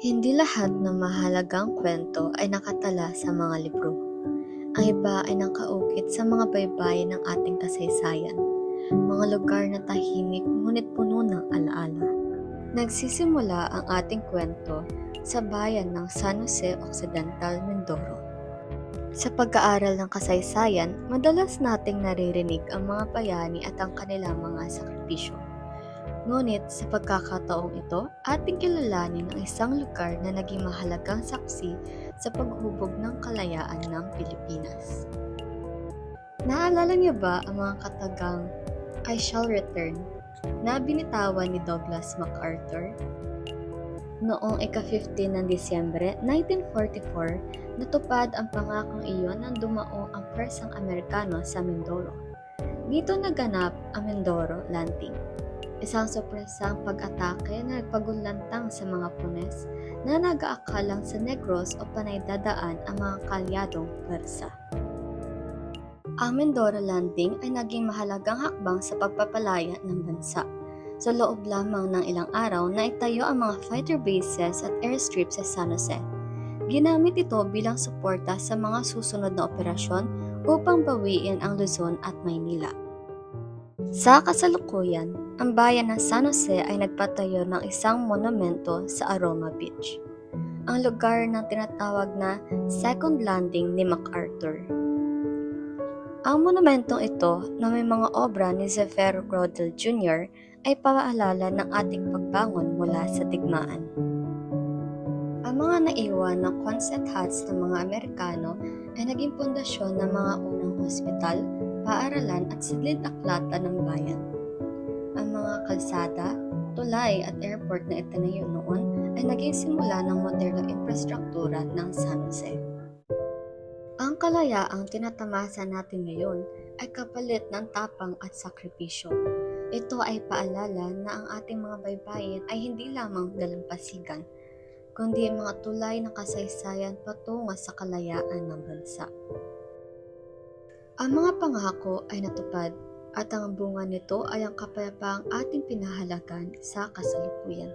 Hindi lahat ng mahalagang kwento ay nakatala sa mga libro. Ang iba ay nakaukit sa mga baybayin ng ating kasaysayan, mga lugar na tahimik ngunit puno ng alaala. Nagsisimula ang ating kwento sa bayan ng San Jose Occidental, Mindoro. Sa pag-aaral ng kasaysayan, madalas nating naririnig ang mga bayani at ang kanilang mga sakripisyo. Ngunit sa pagkakataong ito, ating kilalanin ang isang lugar na naging mahalagang saksi sa paghubog ng kalayaan ng Pilipinas. Naalala niyo ba ang mga katagang "I shall return" na binitawan ni Douglas MacArthur? Noong ika-15 ng Disyembre 1944, natupad ang pangakong iyon nang dumaong ang pwersang Amerikano sa Mindoro. Dito naganap ang Mindoro Landing, isang sorpresang pag-atake na nagpagulantang sa mga Punes na nag-aakalang sa Negros o panay dadaan ang mga kalyadong pwersa. Ang Mindoro Landing ay naging mahalagang hakbang sa pagpapalaya ng bansa. Sa loob lamang ng ilang araw na itayo ang mga fighter bases at airstrip sa San Jose. Ginamit ito bilang suporta sa mga susunod na operasyon upang bawiin ang Luzon at Maynila. Sa kasalukuyan, ang bayan ng San Jose ay nagpatayo ng isang monumento sa Aroma Beach, ang lugar na tinatawag na Second Landing ni MacArthur. Ang monumentong ito na may mga obra ni Zefiro Crodel Jr. ay paalala ng ating pagbangon mula sa digmaan. Ang mga naiwan ng Quonset huts ng mga Amerikano ay naging pundasyon ng mga unang ospital, paaralan at silid-aklatan ng bayan. Ang mga kalsada, tulay at airport na itinayo noon ay naging simula ng modernong infrastruktura ng San Jose. Ang kalayaang tinatamasa natin ngayon ay kapalit ng tapang at sakripisyo. Ito ay paalala na ang ating mga baybayin ay hindi lamang dalampasigan, kundi mga tulay ng kasaysayan patungo sa kalayaan ng bansa. Ang mga pangako ay natupad at ang bunga nito ay ang kapayapaang ating pinahalagan sa kasalukuyan.